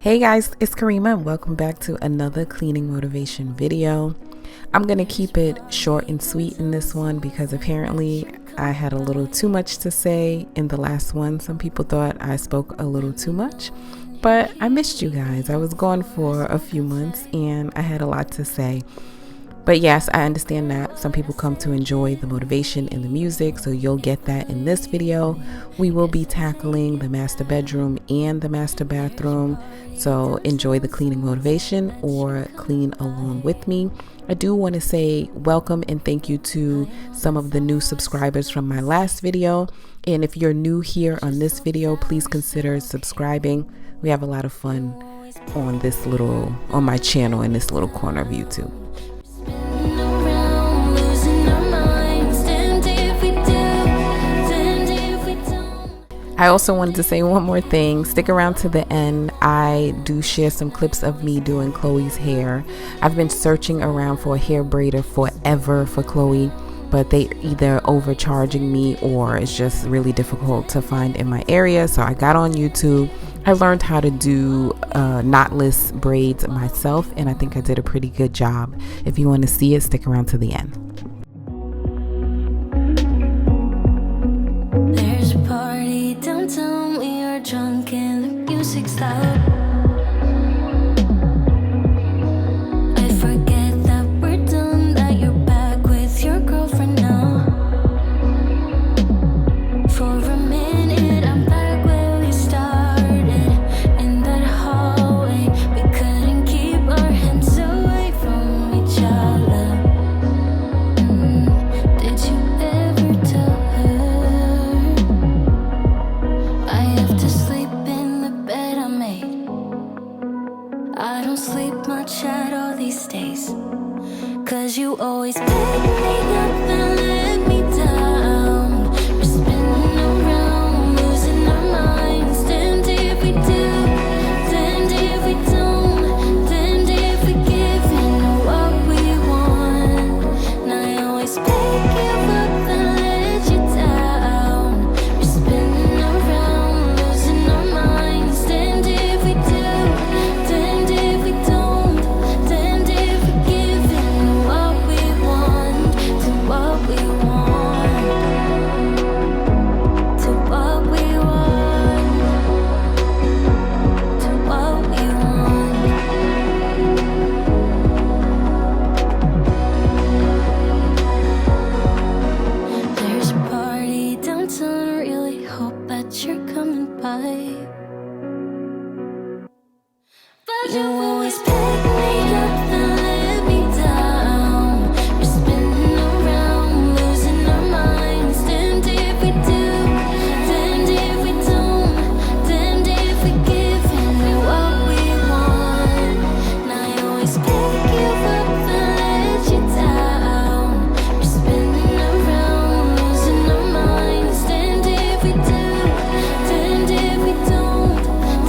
Hey guys, it's Kerima and welcome back to another cleaning motivation video. I'm going to keep it short and sweet in this one because apparently I had a little too much to say in the last one. Some people thought I spoke a little too much, but I missed you guys. I was gone for a few months and I had a lot to say. But yes, I understand that some people come to enjoy the motivation and the music, so you'll get that in this video. We will be tackling the master bedroom and the master bathroom, so enjoy the cleaning motivation or clean along with me. I do want to say welcome and thank you to some of the new subscribers from my last video. And if you're new here on this video, please consider subscribing. We have a lot of fun on my channel in this little corner of YouTube. I also wanted to say one more thing. Stick around to the end. I do share some clips of me doing Chloe's hair. I've been searching around for a hair braider forever for Chloe, but they either overcharging me or it's just really difficult to find in my area. So I got on YouTube. I learned how to do knotless braids myself, and I think I did a pretty good job. If you want to see it, stick around to the end. Downtown, we are drunk and the music's loud. I forget that we're done, that you're back with your girlfriend now. For a minute, I'm back where we started, in that hallway. We couldn't keep our hands away from each other. Did you ever tell her? I have to sleep in the bed I made. I don't sleep much at all these days, 'cause you always pick me up and let me down. We're spinning around, losing our minds. Damned if we do, damned if we don't, damned if we give in what we want. And I always pick you up and let you down. We're spinning around, losing our minds. Damned if we do, damned if we don't, damned if we give in what we want, to what we want, to what we want, to what we want. There's a party downtown, I really hope that you're coming by. But you always pick me up and let me down. We're spinning around, losing our minds. Damned if we do, damned if we don't, damned if we give in what we want. And I always pick you up and let you down. We're spinning around, losing our minds. Damned if we do, damned if we don't,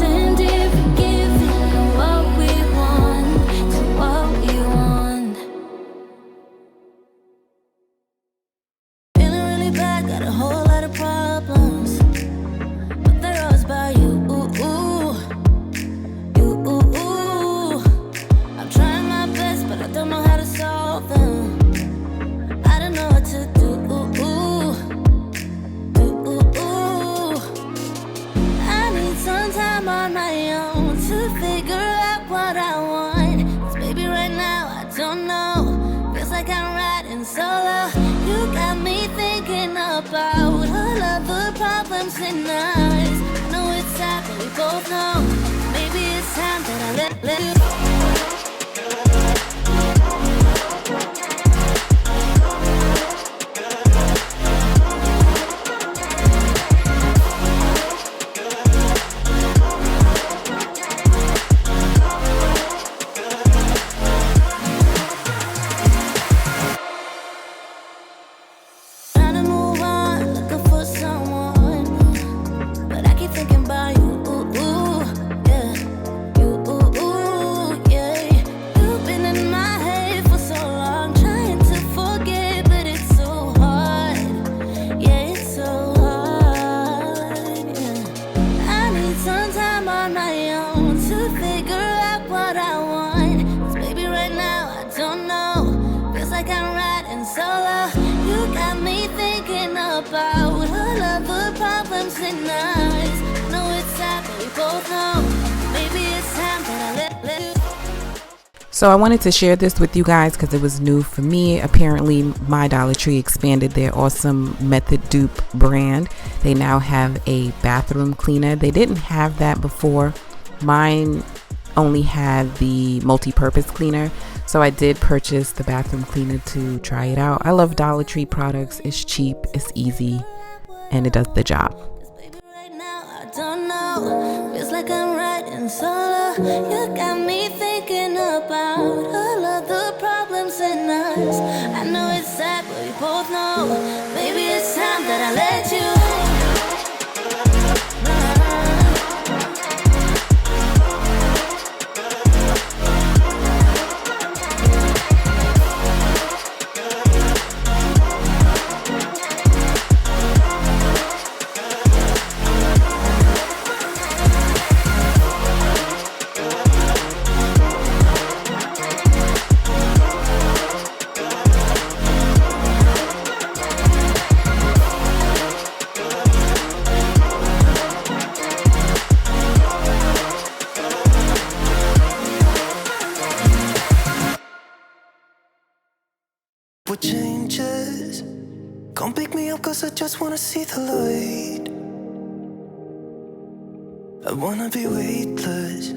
damned if we give in what we want, to what we want. Feeling really bad, got a whole lot of problems, but they're always about you. I'm trying my best, but I don't know how to solve them. I don't know what to do. I need some time on my own to figure out what I want. 'Cause baby, right now I don't know. Feels like I'm riding solo. You got me thinking about all of the problems in us. I know it's sad, but we both know maybe it's time that I let you go. Trying to move on, looking for someone, but I keep thinking about you, yeah, you. ain't nice. I know it's sad, but we both know. Maybe it's time that I let you. So I wanted to share this with you guys because it was new for me. Apparently, my Dollar Tree expanded their awesome Method Dupe brand. They now have a bathroom cleaner. They didn't have that before. Mine only had the multi-purpose cleaner. So I did purchase the bathroom cleaner to try it out. I love Dollar Tree products. It's cheap, it's easy, and it does the job. Right now, I don't know. Feels like I'm riding solo. You got me thinking about all of the problems in us. I know it's sad, but we both know. Maybe it's time that I let you. What changes? Come pick me up cause I just wanna see the light. I wanna be weightless.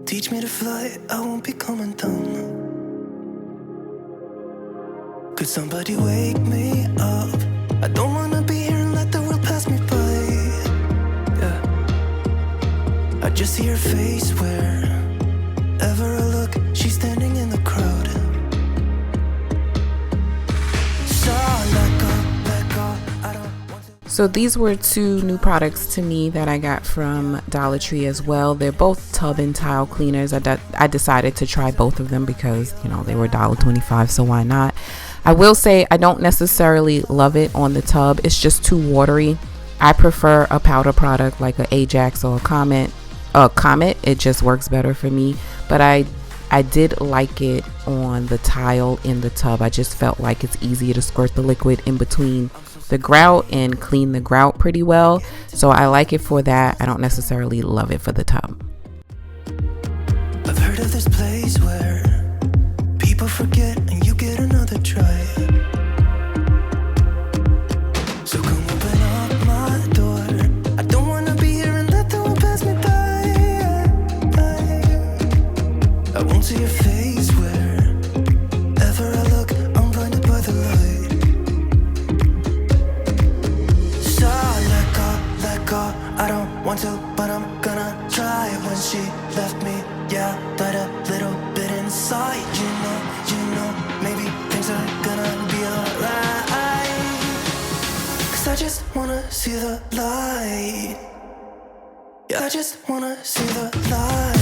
Teach me to fly, I won't be coming down. Could somebody wake me up? I don't wanna be here and let the world pass me by. Yeah. I just see her face wherever I look. She's standing in the crowd. So these were two new products to me that I got from Dollar Tree as well. They're both tub and tile cleaners. I decided to try both of them because, you know, they were $1.25, so why not? I will say I don't necessarily love it on the tub. It's just too watery. I prefer a powder product like a Ajax or a Comet. It just works better for me. But I did like it on the tile in the tub. I just felt like it's easier to squirt the liquid in between the grout and clean the grout pretty well. So I like it for that. I don't necessarily love it for the tub. I've heard of this place where people forget and you get another try. So come open up my door. I don't wanna be here and let the world pass me by. I won't see your face wherever I look. I'm blinded by the light. So let go. I don't want to, but I'm gonna try. When she left me, yeah, died a little bit inside. You know, maybe things are gonna be alright. Cause I just wanna see the light. Yeah, I just wanna see the light.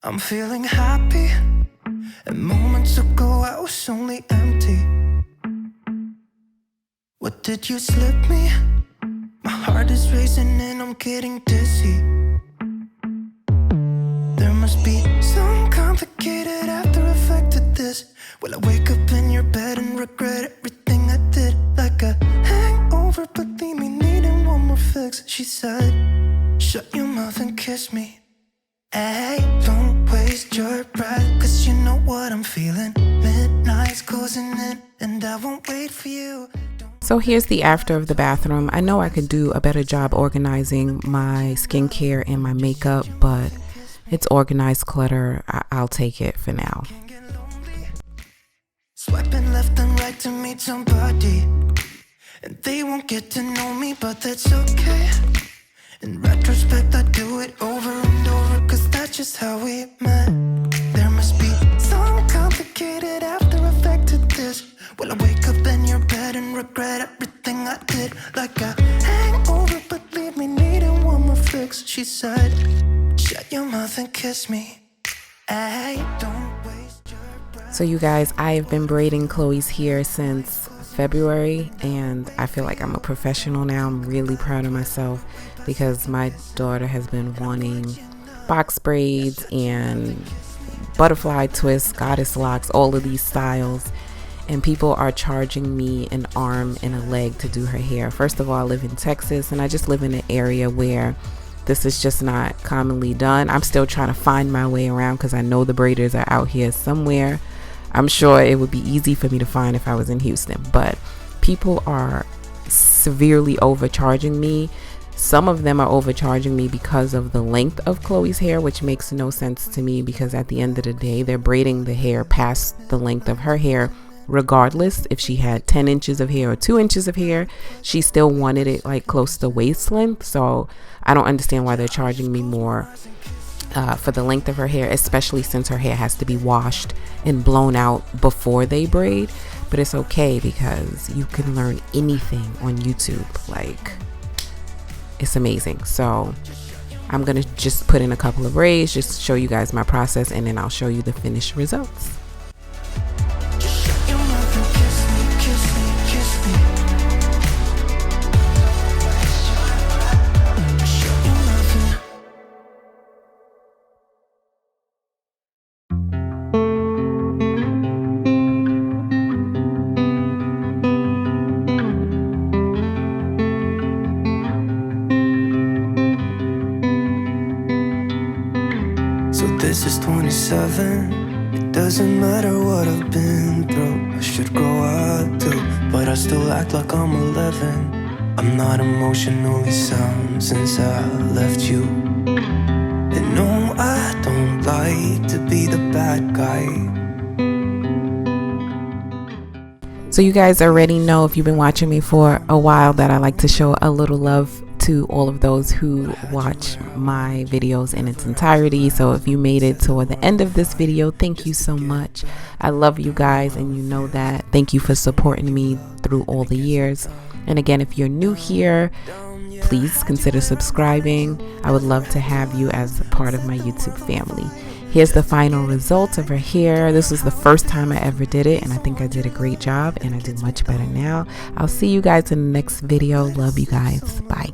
I'm feeling happy, and moments ago I was only empty. What did you slip me? My heart is racing and I'm getting dizzy. There must be some complicated after effect to this. Will I wake up in your bed and regret everything I did? Like a hangover, but leave me needing one more fix. She said, shut your mouth and kiss me. I won't wait for you. So here's the after of the bathroom. I know I could do a better job organizing my skincare and my makeup, but it's organized clutter. I'll take it for now. Swiping left and right to meet somebody, and they won't get to know me, but that's okay. In retrospect, I do it over and over, cause that's just how we met. There must be some complicated after effect to this. Will I wake up in your bed and regret everything I did? Like a hangover, but leave me needing one more fix. She said, shut your mouth and kiss me. Hey, don't waste your breath. So you guys, I have been braiding Chloe's hair since February, and I feel like I'm a professional now. I'm really proud of myself because my daughter has been wanting box braids and butterfly twists, goddess locks, all of these styles, and people are charging me an arm and a leg to do her hair. First of all, I live in Texas, and I just live in an area where this is just not commonly done. I'm still trying to find my way around because I know the braiders are out here somewhere. I'm sure it would be easy for me to find if I was in Houston, but people are severely overcharging me. Some of them are overcharging me because of the length of Chloe's hair, which makes no sense to me because at the end of the day, they're braiding the hair past the length of her hair. Regardless, if she had 10 inches of hair or 2 inches of hair, she still wanted it like close to waist length. So I don't understand why they're charging me more for the length of her hair, especially since her hair has to be washed and blown out before they braid. But it's okay because you can learn anything on YouTube. Like, it's amazing. So I'm gonna just put in a couple of braids, just show you guys my process, and then I'll show you the finished results. This is 27. It doesn't matter what I've been through. I should grow up too, but I still act like I'm 11. I'm not emotionally sound since I left you. And no, I don't like to be the bad guy. So you guys already know, if you've been watching me for a while, that I like to show a little love to all of those who watch my videos in its entirety. So if you made it toward the end of this video, thank you so much. I love you guys, and you know that. Thank you for supporting me through all the years. And again, if you're new here, please consider subscribing. I would love to have you as a part of my YouTube family. Here's the final result of her hair. This was the first time I ever did it, and I think I did a great job, and I do much better now. I'll see you guys in the next video. Love you guys. Bye.